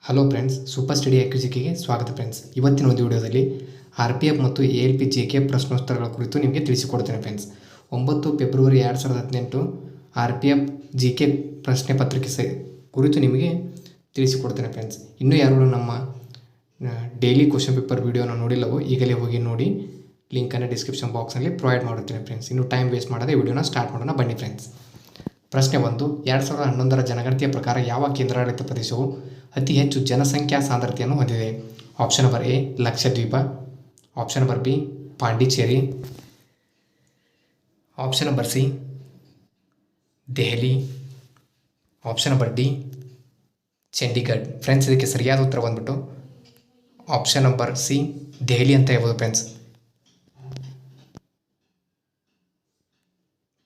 Hello friends, super study ಅಕ್ಯುಜಿಕೆಗೆ ಸ್ವಾಗತ friends. ಇವತ್ತಿನ ಒಂದು ವಿಡಿಯೋದಲ್ಲಿ RPF ಮತ್ತು ALP JK ಪ್ರಶ್ನೋತ್ತರಗಳ ಕುರಿತು ನಿಮಗೆ ತಿಳಿಸಿಕೊಡ್ತೇನೆ ಫ್ರೆಂಡ್ಸ್. 9 ಫೆಬ್ರವರಿ 2018 RPF JK ಪ್ರಶ್ನೆ ಪತ್ರಿಕೆ ಕುರಿತು ನಿಮಗೆ ತಿಳಿಸಿಕೊಡ್ತೇನೆ ಫ್ರೆಂಡ್ಸ್. ಇನ್ನೂ ಯಾರು ನಮ್ಮ ಡೈಲಿ ಕ್ವಶನ್ ಪೇಪರ್ ವಿಡಿಯೋನ ನೋಡಿಲ್ಲವೋ ಈಗಲೇ ಹೋಗಿ ನೋಡಿ, ಲಿಂಕನ್ನು ಡಿಸ್ಕ್ರಿಪ್ಷನ್ ಬಾಕ್ಸ್ನಲ್ಲಿ ಪ್ರೊವೈಡ್ ಮಾಡುತ್ತೇನೆ ಫ್ರೆಂಡ್ಸ್. ಇನ್ನು ಟೈಮ್ ವೇಸ್ಟ್ ಮಾಡದೆ ವಿಡಿಯೋನ ಸ್ಟಾರ್ಟ್ ಮಾಡೋಣ ಬನ್ನಿ ಫ್ರೆಂಡ್ಸ್. ಪ್ರಶ್ನೆ 1. 2011ರ ಜನಗಣತಿಯ ಪ್ರಕಾರ ಯಾವ ಕೇಂದ್ರಾಡಳಿತ ಪ್ರದೇಶವು ಅತಿ ಹೆಚ್ಚು ಜನಸಂಖ್ಯಾ ಸಾಂದ್ರತೆಯನ್ನು ಹೊಂದಿದೆ? Option number A Lakshadweep, option number B Pondicherry, option number C Delhi, option number D Chandigarh. Friends, ಇದಕ್ಕೆ ಸರಿಯಾದ ಉತ್ತರ ಬಂದ್ಬಿಟ್ಟು ಆಪ್ಷನ್ ನಂಬರ್ ಸಿ ದೆಹಲಿ ಅಂತ ಹೇಳ್ಬೋದು ಫ್ರೆಂಡ್ಸ್.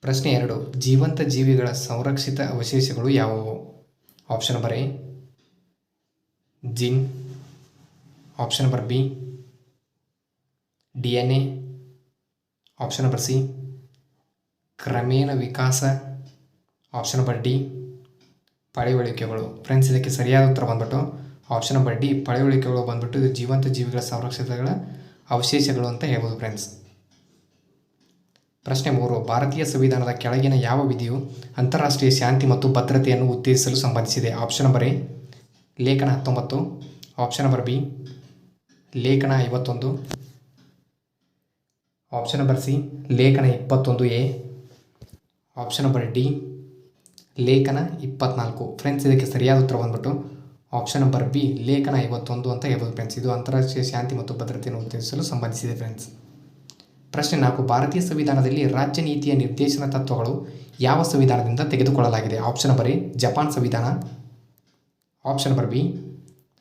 ಪ್ರಶ್ನೆ 2. ಜೀವಂತ ಜೀವಿಗಳ ಸಂರಕ್ಷಿತ ಅವಶೇಷಗಳು ಯಾವುವು? Option number A Jin, option number B DNA, option number C ಕ್ರಮೇಣ ವಿಕಾಸ, ಆಪ್ಷನ್ ನಂಬರ್ ಡಿ ಪಳೆಯುಳಿಕೆಗಳು. ಫ್ರೆಂಡ್ಸ್, ಇದಕ್ಕೆ ಸರಿಯಾದ ಉತ್ತರ ಬಂದ್ಬಿಟ್ಟು ಆಪ್ಷನ್ ನಂಬರ್ ಡಿ ಪಳೆಯುಳಿಕೆಗಳು ಬಂದ್ಬಿಟ್ಟು ಇದು ಜೀವಂತ ಜೀವಿಗಳ ಸಂರಕ್ಷಿತಗಳ ಅವಶೇಷಗಳು ಅಂತ ಹೇಳ್ಬೋದು ಫ್ರೆಂಡ್ಸ್. ಪ್ರಶ್ನೆ 3. ಭಾರತೀಯ ಸಂವಿಧಾನದ ಕೆಳಗಿನ ಯಾವ ವಿಧಿಯು ಅಂತಾರಾಷ್ಟ್ರೀಯ ಶಾಂತಿ ಮತ್ತು ಭದ್ರತೆಯನ್ನು ಉತ್ತೇಜಿಸಲು ಸಂಬಂಧಿಸಿದೆ? ಆಪ್ಷನ್ ನಂಬರ್ ಎ ಲೇಖನ 19, ಆಪ್ಷನ್ ನಂಬರ್ ಬಿ ಲೇಖನ 51, ಆಪ್ಷನ್ ನಂಬರ್ ಸಿ ಲೇಖನ 21A, ಆಪ್ಷನ್ ನಂಬರ್ ಡಿ ಲೇಖನ 24. ಫ್ರೆಂಡ್ಸ್, ಇದಕ್ಕೆ ಸರಿಯಾದ ಉತ್ತರ ಬಂದ್ಬಿಟ್ಟು ಆಪ್ಷನ್ ನಂಬರ್ ಬಿ ಲೇಖನ 51 ಅಂತ ಹೇಳ್ಬೋದು ಫ್ರೆಂಡ್ಸ್. ಇದು ಅಂತಾರಾಷ್ಟ್ರೀಯ ಶಾಂತಿ ಮತ್ತು ಭದ್ರತೆಯನ್ನು ಉತ್ತೇಜಿಸಲು ಸಂಬಂಧಿಸಿದೆ ಫ್ರೆಂಡ್ಸ್. ಪ್ರಶ್ನೆ 4. ಭಾರತೀಯ ಸಂವಿಧಾನದಲ್ಲಿ ರಾಜ್ಯ ನೀತಿಯ ನಿರ್ದೇಶನ ತತ್ವಗಳು ಯಾವ ಸಂವಿಧಾನದಿಂದ ತೆಗೆದುಕೊಳ್ಳಲಾಗಿದೆ? ಆಪ್ಷನ್ ನಂಬರ್ ಎ ಜಪಾನ್ ಸಂವಿಧಾನ, ಆಪ್ಷನ್ ನಂಬರ್ ಬಿ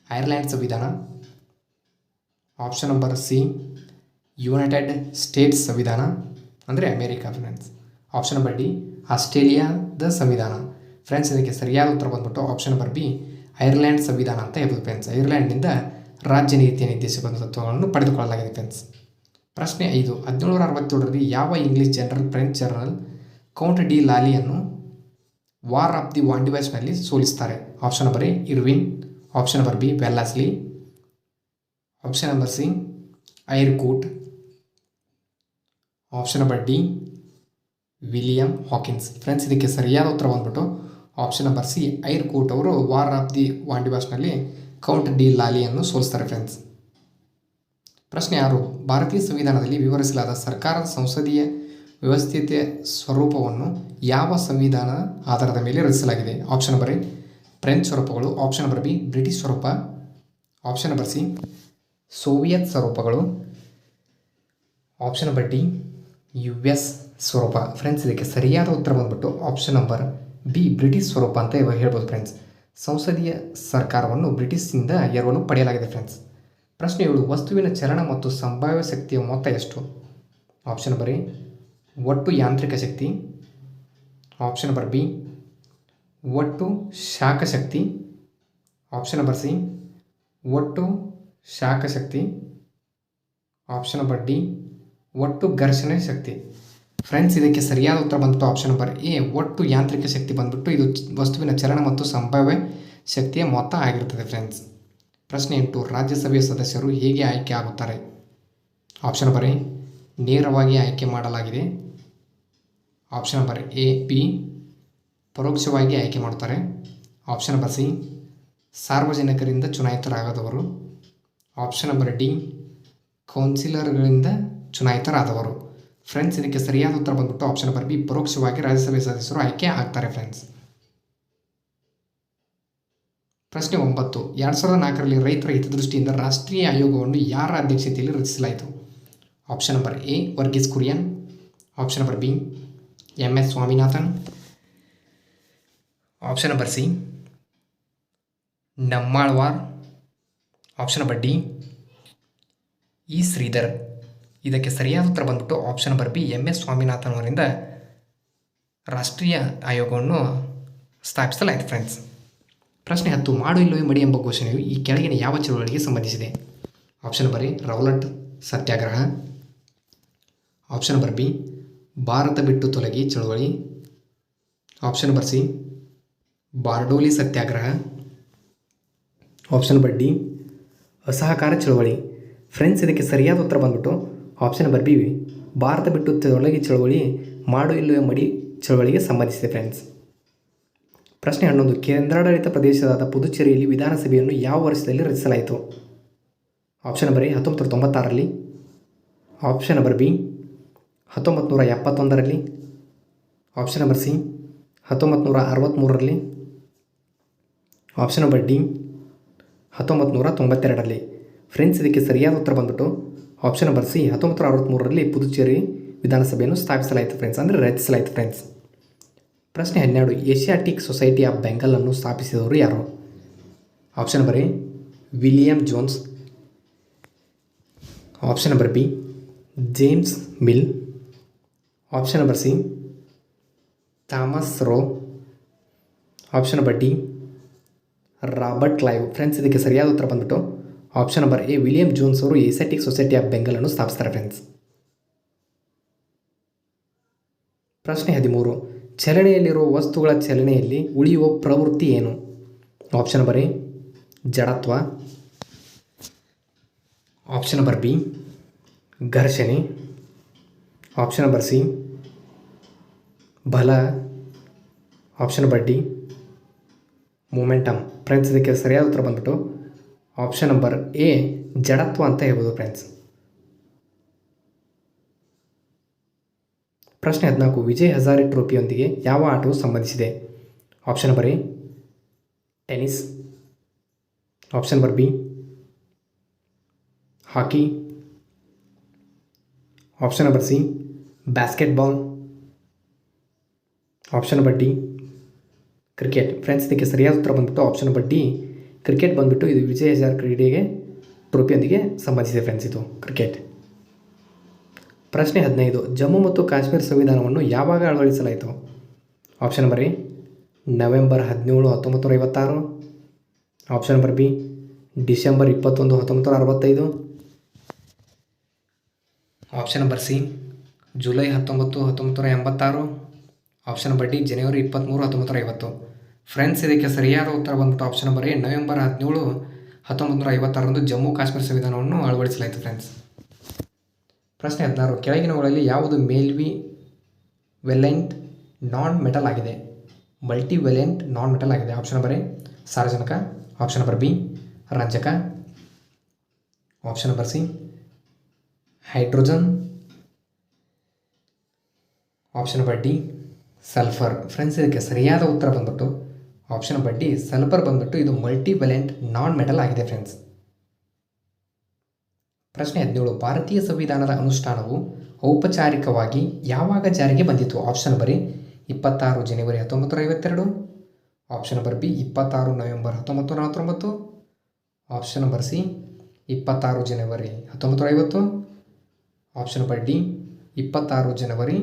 ಐರ್ಲ್ಯಾಂಡ್ ಸಂವಿಧಾನ, option number C United States ಸಂವಿಧಾನ ಅಂದರೆ America friends, option number D ಆಸ್ಟ್ರೇಲಿಯಾದ ಸಂವಿಧಾನ. ಫ್ರೆಂಡ್ಸ್, ಇದಕ್ಕೆ ಸರಿಯಾದ ಉತ್ತರ ಬಂದ್ಬಿಟ್ಟು ಆಪ್ಷನ್ ನಂಬರ್ ಬಿ ಐರ್ಲ್ಯಾಂಡ್ ಸಂವಿಧಾನ ಅಂತ ಹೇಳ್ಬೋದು ಫ್ರೆಂಡ್ಸ್. ಐರ್ಲ್ಯಾಂಡ್ನಿಂದ ರಾಜ್ಯ ನೀತಿಯ ನಿರ್ದೇಶಕ ತತ್ವಗಳನ್ನು ಪಡೆದುಕೊಳ್ಳಲಾಗಿದೆ ಫ್ರೆಂಡ್ಸ್. ಪ್ರಶ್ನೆ 5. 1767ರಲ್ಲಿ ಯಾವ English general French general Count de ಲಾಲಿಯನ್ನು ವಾರ್ ಆಫ್ ದಿ ವಾಂಡಿವೈಸ್ನಲ್ಲಿ ಸೋಲಿಸ್ತಾರೆ? Option number A Irwin, option number B Wellesley, option number C Eyre Coote, option number D William Hawkins. Friends, ಇದಕ್ಕೆ ಸರಿಯಾದ ಉತ್ತರ ಬಂದ್ಬಿಟ್ಟು ಆಪ್ಷನ್ ನಂಬರ್ ಸಿ ಐರ್ಕೂಟ್ ಅವರು war of the ವಾಂಡಿವೈಸ್ನಲ್ಲಿ Count de ಲಾಲಿಯನ್ನು ಸೋಲಿಸ್ತಾರೆ ಫ್ರೆಂಡ್ಸ್. ಪ್ರಶ್ನೆ 6. ಭಾರತೀಯ ಸಂವಿಧಾನದಲ್ಲಿ ವಿವರಿಸಲಾದ ಸರ್ಕಾರದ ಸಂಸದೀಯ ವ್ಯವಸ್ಥೆಯ ಸ್ವರೂಪವನ್ನು ಯಾವ ಸಂವಿಧಾನದ ಆಧಾರದ ಮೇಲೆ ರಚಿಸಲಾಗಿದೆ? ಆಪ್ಷನ್ ನಂಬರ್ ಎ ಫ್ರೆಂಚ್ ಸ್ವರೂಪಗಳು, ಆಪ್ಷನ್ ನಂಬರ್ ಬಿ ಬ್ರಿಟಿಷ್ ಸ್ವರೂಪ, ಆಪ್ಷನ್ ನಂಬರ್ ಸಿ ಸೋವಿಯತ್ ಸ್ವರೂಪಗಳು, ಆಪ್ಷನ್ ನಂಬರ್ ಡಿ US ಸ್ವರೂಪ. ಫ್ರೆಂಡ್ಸ್, ಇದಕ್ಕೆ ಸರಿಯಾದ ಉತ್ತರ ಬಂದ್ಬಿಟ್ಟು ಆಪ್ಷನ್ ನಂಬರ್ ಬಿ ಬ್ರಿಟಿಷ್ ಸ್ವರೂಪ ಅಂತ ಹೇಳ್ಬೋದು ಫ್ರೆಂಡ್ಸ್. ಸಂಸದೀಯ ಸರ್ಕಾರವನ್ನು ಬ್ರಿಟಿಷ್ನಿಂದ ಎರವಲು ಪಡೆಯಲಾಗಿದೆ ಫ್ರೆಂಡ್ಸ್. ಪ್ರಶ್ನೆ 7. ವಸ್ತುವಿನ ಚಲನ ಮತ್ತು ಸಂಭಾವ್ಯ ಶಕ್ತಿಯ ಮೊತ್ತ ಎಷ್ಟು? ಆಪ್ಷನ್ ನಂಬರ್ ಎ ಒಟ್ಟು ಯಾಂತ್ರಿಕ ಶಕ್ತಿ, ಆಪ್ಷನ್ ನಂಬರ್ ಬಿ ಒಟ್ಟು ಶಾಖ ಶಕ್ತಿ, ಆಪ್ಷನ್ ನಂಬರ್ ಸಿ ಒಟ್ಟು ಶಾಖ ಶಕ್ತಿ, ಆಪ್ಷನ್ ನಂಬರ್ ಡಿ ಒಟ್ಟು ಘರ್ಷಣೆ ಶಕ್ತಿ. ಫ್ರೆಂಡ್ಸ್, ಇದಕ್ಕೆ ಸರಿಯಾದ ಉತ್ತರ ಬಂದ್ಬಿಟ್ಟು ಆಪ್ಷನ್ ನಂಬರ್ ಎ ಒಟ್ಟು ಯಾಂತ್ರಿಕ ಶಕ್ತಿ ಬಂದ್ಬಿಟ್ಟು ಇದು ವಸ್ತುವಿನ ಚಲನ ಮತ್ತು ಸಂಭಾವ್ಯ ಶಕ್ತಿಯ ಮೊತ್ತ ಆಗಿರ್ತದೆ ಫ್ರೆಂಡ್ಸ್. ಪ್ರಶ್ನೆ 8. ರಾಜ್ಯಸಭೆಯ ಸದಸ್ಯರು ಹೇಗೆ ಆಯ್ಕೆ ಆಗುತ್ತಾರೆ? ಆಪ್ಷನ್ ನಂಬರ್ ಎ ನೇರವಾಗಿ ಆಯ್ಕೆ ಮಾಡಲಾಗಿದೆ, ಆಪ್ಷನ್ ನಂಬರ್ ಎ ಬಿ ಪರೋಕ್ಷವಾಗಿ ಆಯ್ಕೆ ಮಾಡುತ್ತಾರೆ, ಆಪ್ಷನ್ ನಂಬರ್ ಸಿ ಸಾರ್ವಜನಿಕರಿಂದ ಚುನಾಯಿತರಾಗದವರು, ಆಪ್ಷನ್ ನಂಬರ್ ಡಿ ಕೌನ್ಸಿಲರ್ಗಳಿಂದ ಚುನಾಯಿತರಾದವರು. ಫ್ರೆಂಡ್ಸ್, ಇದಕ್ಕೆ ಸರಿಯಾದ ಉತ್ತರ ಬಂದ್ಬಿಟ್ಟು ಆಪ್ಷನ್ ನಂಬರ್ ಬಿ ಪರೋಕ್ಷವಾಗಿ ರಾಜ್ಯಸಭೆ ಸದಸ್ಯರು ಆಯ್ಕೆ ಆಗ್ತಾರೆ ಫ್ರೆಂಡ್ಸ್. ಪ್ರಶ್ನೆ 9. 2004ರಲ್ಲಿ ರೈತರ ಹಿತದೃಷ್ಟಿಯಿಂದ ರಾಷ್ಟ್ರೀಯ ಆಯೋಗವನ್ನು ಯಾರ ಅಧ್ಯಕ್ಷತೆಯಲ್ಲಿ ರಚಿಸಲಾಯಿತು? Option number A Verghese Kurien, option number B MS Swaminathan, option number C Nammalvar, option number D E Sridhar. ಇದಕ್ಕೆ ಸರಿಯಾದ ಉತ್ತರ ಬಂದ್ಬಿಟ್ಟು option number B MS Swaminathan ಅವರಿಂದ ರಾಷ್ಟ್ರೀಯ ಆಯೋಗವನ್ನು ಸ್ಥಾಪಿಸಲಾಯಿತು ಫ್ರೆಂಡ್ಸ್. ಪ್ರಶ್ನೆ 10. ಮಾಡು ಇಲ್ಲವೇ ಮಡಿ ಎಂಬ ಘೋಷಣೆಯು ಈ ಕೆಳಗಿನ ಯಾವ ಚಳುವಳಿಗೆ ಸಂಬಂಧಿಸಿದೆ? Option number A Rowlatt satyagraha, option number B Bharat ಬಿಟ್ಟು ತೊಲಗಿ ಚಳುವಳಿ, ಆಪ್ಷನ್ ನಂಬರ್ ಸಿ ಬಾರ್ಡೋಲಿ ಸತ್ಯಾಗ್ರಹ, ಆಪ್ಷನ್ ನಂಬರ್ ಡಿ ಅಸಹಕಾರ ಚಳವಳಿ. ಫ್ರೆಂಡ್ಸ್ ಇದಕ್ಕೆ ಸರಿಯಾದ ಉತ್ತರ ಬಂದ್ಬಿಟ್ಟು ಆಪ್ಷನ್ ನಂಬರ್ ಬಿ ಭಾರತ ಬಿಟ್ಟು ತೊಲಗಿ ಚಳವಳಿ ಮಾಡು ಇಲ್ಲವೇ ಮಡಿ ಚಳವಳಿಗೆ ಸಂಬಂಧಿಸಿದೆ ಫ್ರೆಂಡ್ಸ್. ಪ್ರಶ್ನೆ 11. ಕೇಂದ್ರಾಡಳಿತ ಪ್ರದೇಶವಾದ ಪುದುಚೇರಿಯಲ್ಲಿ ವಿಧಾನಸಭೆಯನ್ನು ಯಾವ ವರ್ಷದಲ್ಲಿ ರಚಿಸಲಾಯಿತು? ಆಪ್ಷನ್ ನಂಬರ್ ಎ 1996ರಲ್ಲಿ, ಆಪ್ಷನ್ ನಂಬರ್ ಬಿ 1971ರಲ್ಲಿ, ಆಪ್ಷನ್ ನಂಬರ್ ಸಿ 1963ರಲ್ಲಿ, ಆಪ್ಷನ್ ನಂಬರ್ ಡಿ 1992ರಲ್ಲಿ. ಫ್ರೆಂಡ್ಸ್ ಇದಕ್ಕೆ ಸರಿಯಾದ ಉತ್ತರ ಬಂದ್ಬಿಟ್ಟು ಆಪ್ಷನ್ ನಂಬರ್ ಸಿ 1963ರಲ್ಲಿ ಪುದುಚೇರಿ ವಿಧಾನಸಭೆಯನ್ನು ಸ್ಥಾಪಿಸಲಾಯಿತು ಫ್ರೆಂಡ್ಸ್, ಅಂದರೆ ರಚಿಸಲಾಯಿತು ಫ್ರೆಂಡ್ಸ್. ಪ್ರಶ್ನೆ 12. ಏಷ್ಯಾಟಿಕ್ ಸೊಸೈಟಿ ಆಫ್ ಬೆಂಗಾಲನ್ನು ಸ್ಥಾಪಿಸಿದವರು ಯಾರು? Option number A William Jones, option number B James Mill, option number C Thomas Roe, option number D Robert Clive. Friends ಇದಕ್ಕೆ ಸರಿಯಾದ ಉತ್ತರ ಬಂದ್ಬಿಟ್ಟು option number A William Jones ಅವರು ಏಷ್ಯಾಟಿಕ್ ಸೊಸೈಟಿ ಆಫ್ ಬೆಂಗಾಲನ್ನು ಸ್ಥಾಪಿಸ್ತಾರೆ ಫ್ರೆಂಡ್ಸ್. ಪ್ರಶ್ನೆ 13. ಚಲನೆಯಲ್ಲಿರುವ ವಸ್ತುಗಳ ಚಲನೆಯಲ್ಲಿ ಉಳಿಯುವ ಪ್ರವೃತ್ತಿ ಏನು? ಆಪ್ಷನ್ ನಂಬರ್ ಎ ಜಡತ್ವ, ಆಪ್ಷನ್ ನಂಬರ್ ಬಿ ಘರ್ಷಣೆ, ಆಪ್ಷನ್ ನಂಬರ್ ಸಿ ಬಲ, option number D momentum. Friends ಇದಕ್ಕೆ ಸರಿಯಾದ ಉತ್ತರ ಬಂದ್ಬಿಟ್ಟು ಆಪ್ಷನ್ ನಂಬರ್ ಎ ಜಡತ್ವ ಅಂತ ಹೇಳ್ಬೋದು ಫ್ರೆಂಡ್ಸ್. ಪ್ರಶ್ನೆ 14. ವಿಜಯ್ ಹಜಾರೆ ಟ್ರೋಫಿಯೊಂದಿಗೆ ಯಾವ ಆಟವು ಸಂಬಂಧಿಸಿದೆ? Option number A tennis, option number B hockey, option number C basketball, option number D cricket. Friends ಇದಕ್ಕೆ ಸರಿಯಾದ ಉತ್ತರ ಬಂದ್ಬಿಟ್ಟು ಆಪ್ಷನ್ ನಂಬರ್ ಡಿ ಕ್ರಿಕೆಟ್ ಬಂದ್ಬಿಟ್ಟು ಇದು ವಿಜಯ್ ಹಜಾರೆ ಕ್ರೀಡೆಗೆ ಟ್ರೋಫಿಯೊಂದಿಗೆ ಸಂಬಂಧಿಸಿದೆ ಫ್ರೆಂಡ್ಸ್, ಇದು ಕ್ರಿಕೆಟ್. ಪ್ರಶ್ನೆ 15. ಜಮ್ಮು ಮತ್ತು ಕಾಶ್ಮೀರ ಸಂವಿಧಾನವನ್ನು ಯಾವಾಗ ಅಳವಡಿಸಲಾಯಿತು? Option number A November 17, 1956, option number B December 21, 1965, option number C July 19, 1986, option number D ಜನವರಿ 23, 1950. ಫ್ರೆಂಡ್ಸ್ ಇದಕ್ಕೆ ಸರಿಯಾದ ಉತ್ತರ ಬಂದ್ಬಿಟ್ಟು ಆಪ್ಷನ್ ನಂಬರ್ ಎ ನವೆಂಬರ್ 17, 1956ರಂದು ಜಮ್ಮು ಕಾಶ್ಮೀರ ಸಂವಿಧಾನವನ್ನು ಅಳವಡಿಸಲಾಯಿತು ಫ್ರೆಂಡ್ಸ್. ಪ್ರಶ್ನೆ 16. ಕೆಳಗಿನವುಗಳಲ್ಲಿ ಯಾವುದು ಮೇಲ್ವಿ ವೆಲೆಂಟ್ ನಾನ್ ಮೆಟಲ್ ಆಗಿದೆ? ಮಲ್ಟಿ ವೆಲೆಂಟ್ ನಾನ್ ಮೆಟಲ್ ಆಗಿದೆ. ಆಪ್ಷನ್ ನಂಬರ್ ಎ ಸಾರಜನಕ, ಆಪ್ಷನ್ ನಂಬರ್ ಬಿ ರಂಜಕ, option number C hydrogen, option number D sulphur. Friends ಇದಕ್ಕೆ ಸರಿಯಾದ ಉತ್ತರ ಬಂದ್ಬಿಟ್ಟು ಆಪ್ಷನ್ ನಂಬರ್ ಡಿ ಸಲ್ಫರ್ ಬಂದ್ಬಿಟ್ಟು ಇದು ಮಲ್ಟಿ ವೆಲೆಂಟ್ ನಾನ್ ಮೆಟಲ್ ಆಗಿದೆ ಫ್ರೆಂಡ್ಸ್. ಪ್ರಶ್ನೆ 17. ಭಾರತೀಯ ಸಂವಿಧಾನದ ಅನುಷ್ಠಾನವು ಔಪಚಾರಿಕವಾಗಿ ಯಾವಾಗ ಜಾರಿಗೆ ಬಂದಿತು? Option number A 26 January 1952, option number B 26 November 1949, option number C 26 January 1950, option number D 26 January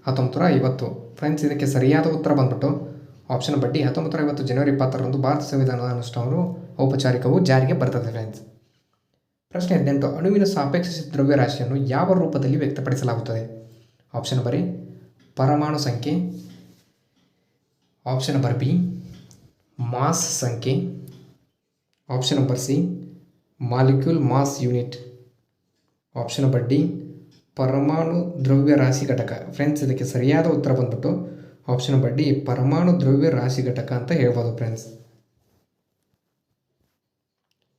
1950. Friends ಇದಕ್ಕೆ ಸರಿಯಾದ ಉತ್ತರ ಬಂದ್ಬಿಟ್ಟು ಆಪ್ಷನ್ ನಂಬರ್ ಡಿ 1950 ಜನವರಿ 26ರಂದು ಭಾರತ ಸಂವಿಧಾನದ ಅನುಷ್ಠಾನವು ಔಪಚಾರಿಕವು ಜಾರಿಗೆ ಬರ್ತದೆ ಫ್ರೆಂಡ್ಸ್. ಪ್ರಶ್ನೆ 18. ಅಣುವಿನ ಸಾಪೇಕ್ಷ ದ್ರವ್ಯರಾಶಿಯನ್ನು ಯಾವ ರೂಪದಲ್ಲಿ ವ್ಯಕ್ತಪಡಿಸಲಾಗುತ್ತದೆ? ಆಪ್ಷನ್ ನಂಬರ್ ಎ ಪರಮಾಣು ಸಂಖ್ಯೆ, ಆಪ್ಷನ್ ನಂಬರ್ ಬಿ ಮಾಸ್ ಸಂಖ್ಯೆ, option number C molecule mass unit, option number D ಪರಮಾಣು ದ್ರವ್ಯರಾಶಿ ಘಟಕ. ಫ್ರೆಂಡ್ಸ್ ಇದಕ್ಕೆ ಸರಿಯಾದ ಉತ್ತರ ಬಂದ್ಬಿಟ್ಟು ಆಪ್ಷನ್ ನಂಬರ್ ಡಿ ಪರಮಾಣು ದ್ರವ್ಯರಾಶಿ ಘಟಕ ಅಂತ ಹೇಳ್ಬೋದು ಫ್ರೆಂಡ್ಸ್.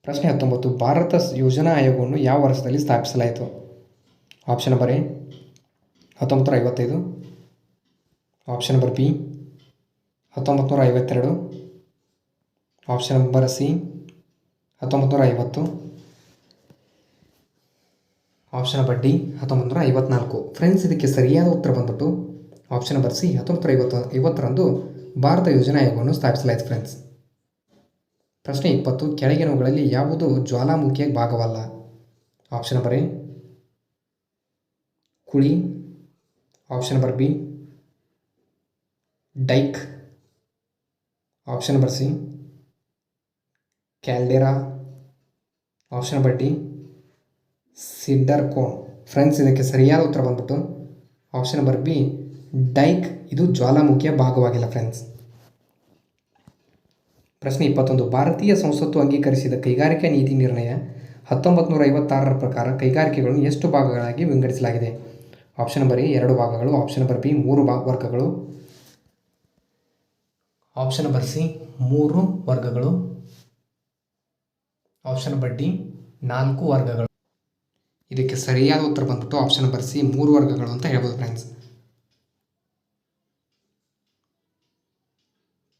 ಪ್ರಶ್ನೆ 19. ಭಾರತ ಯೋಜನಾ ಆಯೋಗವನ್ನು ಯಾವ ವರ್ಷದಲ್ಲಿ ಸ್ಥಾಪಿಸಲಾಯಿತು? Option number A 1955, option number B 1952, option number C 1950, option number D 1954. Friends ಇದಕ್ಕೆ ಸರಿಯಾದ ಉತ್ತರ ಬಂದ್ಬಿಟ್ಟು ಆಪ್ಷನ್ ನಂಬರ್ ಸಿ 1950ರಂದು ಭಾರತ ಯೋಜನಾ ಆಯೋಗವನ್ನು ಸ್ಥಾಪಿಸಲಾಯಿತು ಫ್ರೆಂಡ್ಸ್. ಪ್ರಶ್ನೆ 20. ಕೆಳಗಿನವುಗಳಲ್ಲಿ ಯಾವುದು ಜ್ವಾಲಾಮುಖಿಯ ಭಾಗವಲ್ಲ? ಆಪ್ಷನ್ ನಂಬರ್ ಎ ಕುಳಿ, option number B dyke, option number C caldera, option number D cinder cone. Friends ಇದಕ್ಕೆ ಸರಿಯಾದ ಉತ್ತರ ಬಂದ್ಬಿಟ್ಟು ಆಪ್ಷನ್ ನಂಬರ್ ಬಿ ಡೈಕ್ ಇದು ಜ್ವಾಲಾಮುಖಿಯ ಭಾಗವಾಗಿಲ್ಲ ಫ್ರೆಂಡ್ಸ್. ಪ್ರಶ್ನೆ 21. ಭಾರತೀಯ ಸಂಸತ್ತು ಅಂಗೀಕರಿಸಿದ ಕೈಗಾರಿಕಾ ನೀತಿ ನಿರ್ಣಯ 1956 ಪ್ರಕಾರ ಕೈಗಾರಿಕೆಗಳನ್ನು ಎಷ್ಟು ಭಾಗಗಳಾಗಿ ವಿಂಗಡಿಸಲಾಗಿದೆ? ಆಪ್ಷನ್ ನಂಬರ್ ಎ 2 ಭಾಗಗಳು, ಆಪ್ಷನ್ ನಂಬರ್ ಬಿ 3 ವರ್ಗಗಳು, ಆಪ್ಷನ್ ನಂಬರ್ ಸಿ 3 ವರ್ಗಗಳು, ಆಪ್ಷನ್ ನಂಬರ್ ಡಿ 4 ವರ್ಗಗಳು. ಇದಕ್ಕೆ ಸರಿಯಾದ ಉತ್ತರ ಬಂದ್ಬಿಟ್ಟು ಆಪ್ಷನ್ ನಂಬರ್ ಸಿ 3 ವರ್ಗಗಳು ಅಂತ ಹೇಳ್ಬೋದು ಫ್ರೆಂಡ್ಸ್.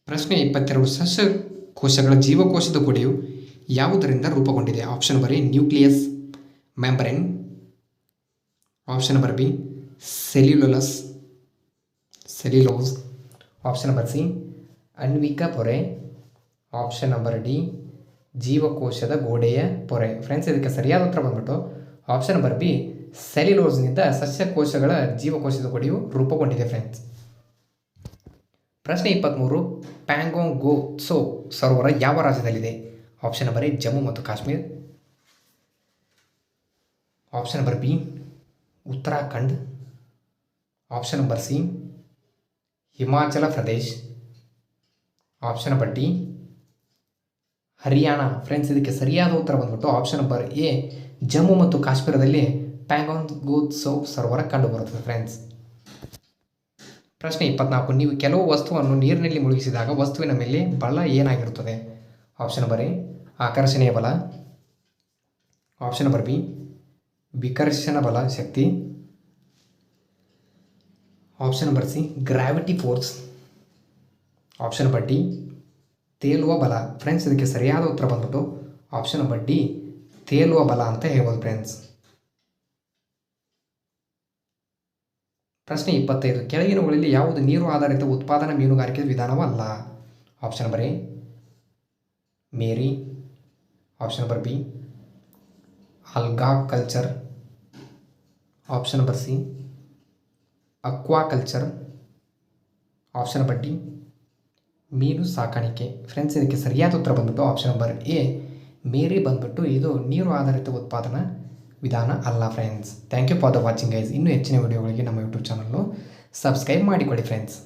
ಪ್ರಶ್ನೆ 22. ಸಸ್ಯಕೋಶಗಳ ಜೀವಕೋಶದ ಗೋಡೆಯು ಯಾವುದರಿಂದ ರೂಪುಗೊಂಡಿದೆ? Option number A nucleus membrane, option number B cellulose, option number C ಆಣ್ವಿಕ ಪೊರೆ, ಆಪ್ಷನ್ ನಂಬರ್ ಡಿ ಜೀವಕೋಶದ ಗೋಡೆಯ ಪೊರೆ. ಫ್ರೆಂಡ್ಸ್, ಇದಕ್ಕೆ ಸರಿಯಾದ ಉತ್ತರ ಬಂದ್ಬಿಟ್ಟು ಆಪ್ಷನ್ ನಂಬರ್ ಬಿ ಸೆಲ್ಯುಲೋಸ್ನಿಂದ ಸಸ್ಯಕೋಶಗಳ ಜೀವಕೋಶದ ಗೋಡೆಯು ರೂಪುಗೊಂಡಿದೆ ಫ್ರೆಂಡ್ಸ್. ಪ್ರಶ್ನೆ 23. ಪ್ಯಾಂಗೋಂಗ್ ಗೋ ಟ್ಸೋ ಸರೋವರ ಯಾವ ರಾಜ್ಯದಲ್ಲಿದೆ? ಆಪ್ಷನ್ ನಂಬರ್ ಎ ಜಮ್ಮು ಮತ್ತು Kashmir, option number B Uttarakhand, option number C Himachal Pradesh, option number D Haryana. Friends, ಇದಕ್ಕೆ ಸರಿಯಾದ ಉತ್ತರ ಬಂದ್ಬಿಟ್ಟು ಆಪ್ಷನ್ ನಂಬರ್ ಎ ಜಮ್ಮು ಮತ್ತು ಕಾಶ್ಮೀರದಲ್ಲಿ ಪ್ಯಾಂಗೋಂಗ್ ಗೋ ಟ್ಸೋ ಸರೋವರ ಕಂಡುಬರುತ್ತದೆ ಫ್ರೆಂಡ್ಸ್. ಪ್ರಶ್ನೆ 24. ನೀವು ಕೆಲವು ವಸ್ತುವನ್ನು ನೀರಿನಲ್ಲಿ ಮುಳುಗಿಸಿದಾಗ ವಸ್ತುವಿನ ಮೇಲೆ ಬಲ ಏನಾಗಿರುತ್ತದೆ? ಆಪ್ಷನ್ ನಂಬರ್ ಎ ಆಕರ್ಷಣೀಯ ಬಲ, ಆಪ್ಷನ್ ನಂಬರ್ ಬಿ ವಿಕರ್ಷಣ ಬಲ ಶಕ್ತಿ, option number C gravity force, option number D ತೇಲುವ ಬಲ. ಫ್ರೆಂಡ್ಸ್, ಇದಕ್ಕೆ ಸರಿಯಾದ ಉತ್ತರ ಬಂದ್ಬಿಟ್ಟು ಆಪ್ಷನ್ ನಂಬರ್ ಡಿ ತೇಲುವ ಬಲ ಅಂತ ಹೇಳ್ಬೋದು ಫ್ರೆಂಡ್ಸ್. ಪ್ರಶ್ನೆ 25. ಕೆಳಗಿನವುಗಳಲ್ಲಿ ಯಾವುದು ನೀರು ಆಧಾರಿತ ಉತ್ಪಾದನಾ ಮೀನುಗಾರಿಕೆ ವಿಧಾನವಲ್ಲ? ಆಪ್ಷನ್ ನಂಬರ್ ಎ ಮೇರಿ, option number B alga culture, option number C aquaculture, option number D ಮೀನು ಸಾಕಾಣಿಕೆ. ಫ್ರೆಂಡ್ಸ್, ಇದಕ್ಕೆ ಸರಿಯಾದ ಉತ್ತರ ಬಂದ್ಬಿಟ್ಟು ಆಪ್ಷನ್ ನಂಬರ್ ಎ ಮೇರಿ ಬಂದ್ಬಿಟ್ಟು ಇದು ನೀರು ಆಧಾರಿತ ಉತ್ಪಾದನಾ ವಿಧಾನ ಅಲ್ಲ friends. Thank you for the watching guys. ಇನ್ನೂ ಹೆಚ್ಚಿನ ವಿಡಿಯೋಗಳಿಗೆ ನಮ್ಮ ಯೂಟ್ಯೂಬ್ ಚಾನಲ್ನು ಸಬ್ಸ್ಕ್ರೈಬ್ ಮಾಡಿಕೊಳ್ಳಿ ಫ್ರೆಂಡ್ಸ್.